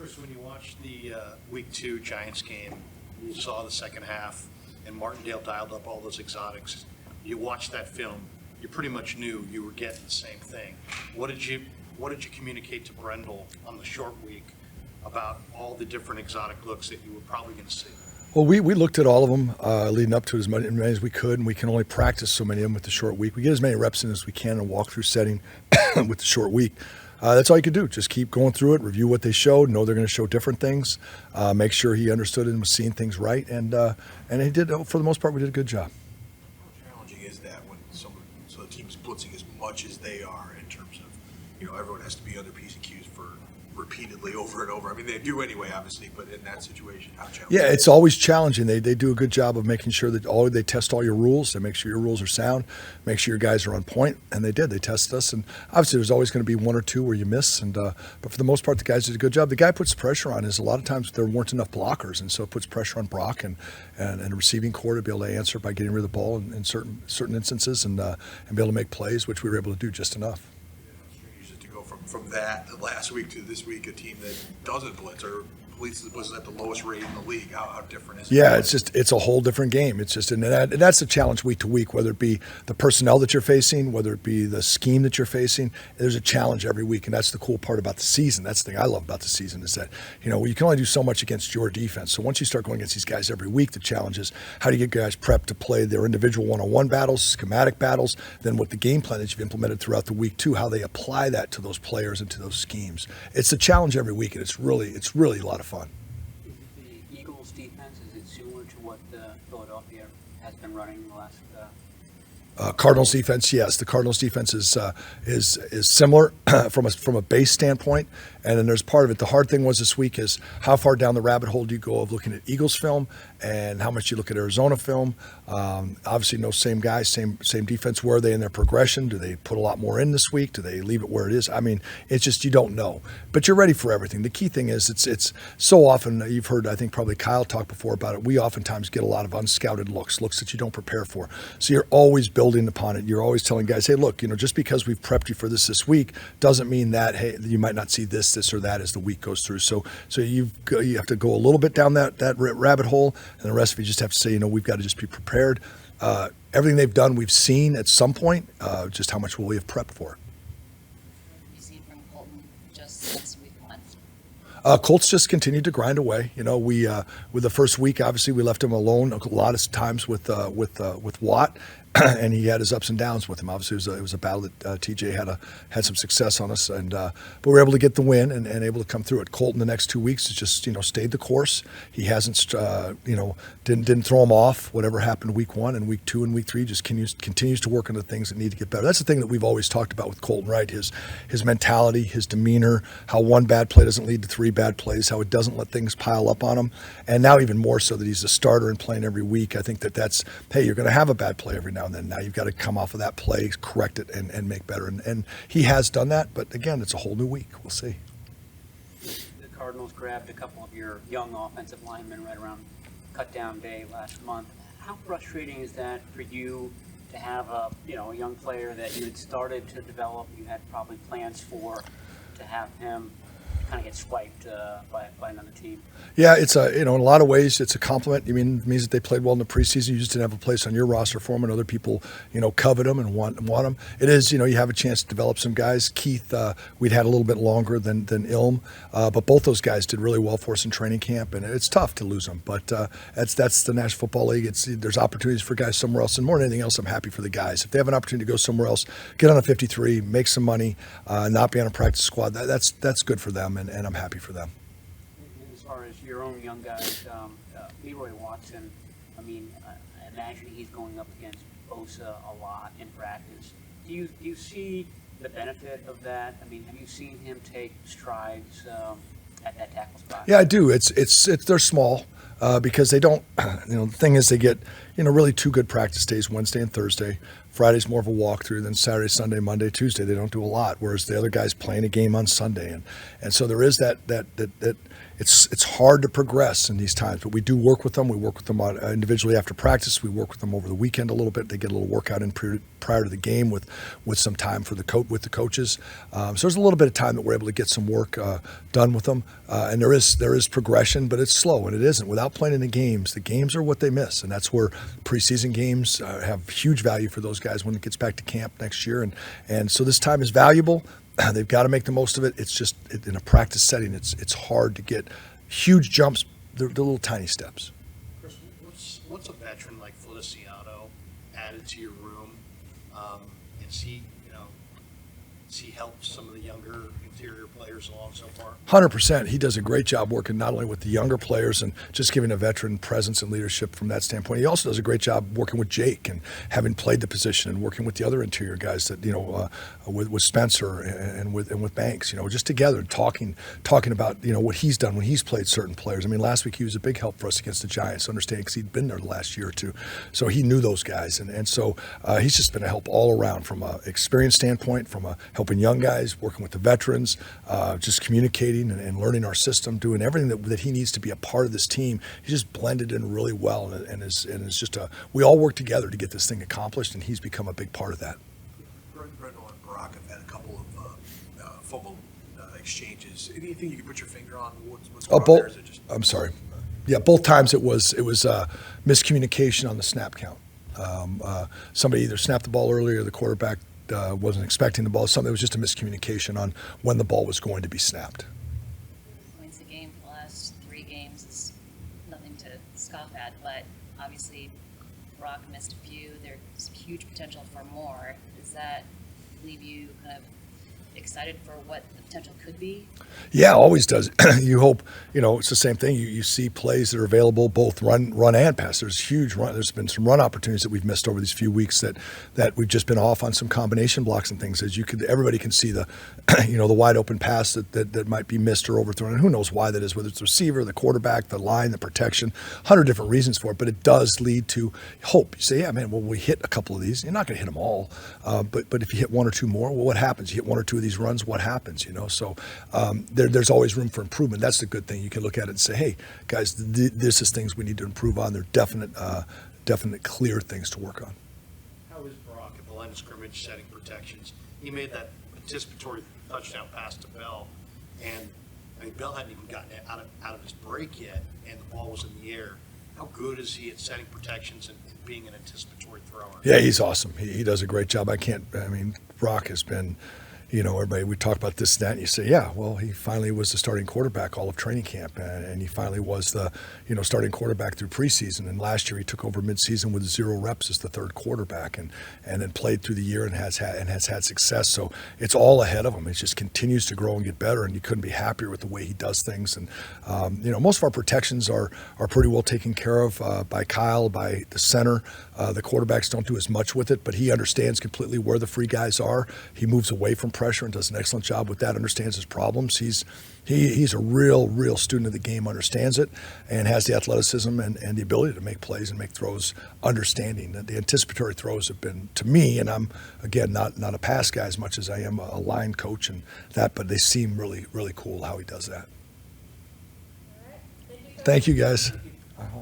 Chris, when you watched the Week 2 Giants game, you saw the second half, and Martindale dialed up all those exotics. You watched that film, you pretty much knew you were getting the same thing. What did you communicate to Brendel on the short week about all the different exotic looks that you were probably going to see? Well, we looked at all of them leading up to it as many as we could, and we can only practice so many of them with the short week. We get as many reps in as we can in a walkthrough setting with the short week. That's all you could do. Just keep going through it, review what they showed, know they're going to show different things, make sure he understood it and was seeing things right, and he did. For the most part, we did a good job. How challenging is that when so the team's blitzing as much as they are in terms of, everyone has to be under P's and Q's for repeatedly over and over. I mean, they do anyway, obviously, but in that situation, how challenging? Yeah, it's always challenging. They do a good job of making sure that they test all your rules. They make sure your rules are sound, make sure your guys are on point, and they did. They tested us, and obviously there's always going to be one or two where you miss, but for the most part, the guys did a good job. The guy puts pressure on is a lot of times there weren't enough blockers, and so it puts pressure on Brock and the receiving core to be able to answer by getting rid of the ball in certain instances and be able to make plays, which we were able to do just enough. From that last week to this week, a team that doesn't blitz or blitzes at the lowest rate in the league. How different is it? Yeah, it's a whole different game. It's just, and that's the challenge week to week, whether it be the personnel that you're facing, whether it be the scheme that you're facing. There's a challenge every week, and that's the cool part about the season. That's the thing I love about the season is that, you can only do so much against your defense. So once you start going against these guys every week, the challenge is how do you get guys prepped to play their individual one-on-one battles, schematic battles, then with the game plan that you've implemented throughout the week too, how they apply that to those players and to those schemes. It's a challenge every week, and it's really a lot of fun. Is it the Eagles' defense? Is it similar to what Philadelphia has been running in the last? Cardinals defense, yes. The Cardinals defense is similar from a base standpoint, and then there's part of it. The hard thing was this week is how far down the rabbit hole do you go of looking at Eagles film, and how much you look at Arizona film. Obviously, no same guys, same defense. Where are they in their progression? Do they put a lot more in this week? Do they leave it where it is? I mean, it's just you don't know, but you're ready for everything. The key thing is it's so often you've heard. I think probably Kyle talk before about it. We oftentimes get a lot of unscouted looks that you don't prepare for. So you're always building upon it. You're always telling guys, hey, look, just because we've prepped you for this week doesn't mean that, hey, you might not see this or that as the week goes through. So you have to go a little bit down that rabbit hole, and the rest of you just have to say, we've got to just be prepared. Everything they've done, we've seen at some point. Just how much will we have prepped for? You see from Colton just since week 1. Colts just continued to grind away. We with the first week, obviously we left him alone a lot of times with Watt. And he had his ups and downs with him. Obviously, it was a battle that TJ had some success on us, but we were able to get the win and able to come through it. Colton the next 2 weeks has just stayed the course. He hasn't didn't throw him off. Whatever happened week 1 and week 2 and week 3 just continues to work on the things that need to get better. That's the thing that we've always talked about with Colton, right? His mentality, his demeanor, how one bad play doesn't lead to 3 bad plays, how it doesn't let things pile up on him, and now even more so that he's a starter and playing every week. I think that's hey, you're going to have a bad play every now and then. Now you've got to come off of that play, correct it, and make better. And he has done that, but again, it's a whole new week. We'll see. The Cardinals grabbed a couple of your young offensive linemen right around cut-down day last month. How frustrating is that for you to have a young player that you had started to develop, you had probably plans for, to have him kind of get swiped by another team? Yeah, it's in a lot of ways it's a compliment. It means that they played well in the preseason. You just didn't have a place on your roster for them, and other people covet them and want them. It is you have a chance to develop some guys. Keith, we'd had a little bit longer than Ilm, but both those guys did really well for us in training camp, and it's tough to lose them. But that's the National Football League. There's opportunities for guys somewhere else, and more than anything else, I'm happy for the guys. If they have an opportunity to go somewhere else, get on a 53, make some money, not be on a practice squad, that's good for them. And I'm happy for them. As far as your own young guys, Leroy Watson, I imagine he's going up against Bosa a lot in practice. Do you see the benefit of that? Have you seen him take strides at that tackle spot? Yeah, I do. They're small because they don't. The thing is, they get really 2 good practice days, Wednesday and Thursday. Friday's more of a walkthrough. Then Saturday, Sunday, Monday, Tuesday, they don't do a lot. Whereas the other guy's playing a game on Sunday, and so there is that it's hard to progress in these times. But we do work with them. We work with them individually after practice. We work with them over the weekend a little bit. They get a little workout in prior to the game with some time for with the coaches. So there's a little bit of time that we're able to get some work done with them. And there is progression, but it's slow, and it isn't. Without playing in the games are what they miss, and that's where preseason games have huge value for those guys when it gets back to camp next year. And so this time is valuable. They've got to make the most of it. It's just in a practice setting, it's hard to get huge jumps. They're little tiny steps. Chris, what's a veteran like Feliciano added to your room? And see help some of the younger interior players along so far? 100%. He does a great job working not only with the younger players and just giving a veteran presence and leadership from that standpoint. He also does a great job working with Jake and having played the position and working with the other interior guys that with Spencer and with Banks. Just together and talking about what he's done when he's played certain players. I mean, last week he was a big help for us against the Giants, understanding because he'd been there the last year or two, so he knew those guys, and so he's just been a help all around from an experience standpoint, from helping young guys, working with the veterans, just communicating and learning our system, doing everything that he needs to be a part of this team. He's just blended in really well, and is just we all work together to get this thing accomplished, and he's become a big part of that. Brendel and Brock have had a couple of football exchanges. Anything you can put your finger on? What's going on there? Is it just... I'm sorry. Yeah, both times it was miscommunication on the snap count. Somebody either snapped the ball early or the quarterback wasn't expecting the ball. Something, it was just a miscommunication on when the ball was going to be snapped. Points a game for the last 3 games is nothing to scoff at, but obviously Brock missed a few. There's huge potential for more. Does that leave you kind of excited for what the potential could be? Yeah, always does. You hope, it's the same thing. You see plays that are available, both run and pass. There's huge run. There's been some run opportunities that we've missed over these few weeks that we've just been off on some combination blocks and things. Everybody can see the, the wide open pass that might be missed or overthrown. And who knows why that is, whether it's the receiver, the quarterback, the line, the protection, 100 different reasons for it. But it does lead to hope. You say, yeah, man, well, we hit a couple of these. You're not going to hit them all. But if you hit 1 or 2 more, well, what happens? You hit 1 or 2 of these runs, what happens? So there's always room for improvement. That's the good thing. You can look at it and say, hey, guys, this is things we need to improve on. They're definite clear things to work on. How is Brock at the line of scrimmage setting protections? He made that anticipatory touchdown pass to Bell, and Bell hadn't even gotten out of his break yet, and the ball was in the air. How good is he at setting protections and being an anticipatory thrower? Yeah, he's awesome. He does a great job. Brock has been, everybody, we talk about this and that, and you say, yeah, well, he finally was the starting quarterback all of training camp, and he finally was the, starting quarterback through preseason. And last year he took over midseason with 0 reps as the 3rd quarterback, and then played through the year and has had success. So it's all ahead of him. It just continues to grow and get better, and you couldn't be happier with the way he does things. And most of our protections are pretty well taken care of by Kyle, by the center. The quarterbacks don't do as much with it, but he understands completely where the free guys are. He moves away from pressure and does an excellent job with that, understands his problems. He's a real student of the game, understands it, and has the athleticism and the ability to make plays and make throws, understanding that the anticipatory throws have been, to me, and I'm, again, not a pass guy as much as I am a line coach and that, but they seem really cool how he does that. Thank you, guys. Uh-huh.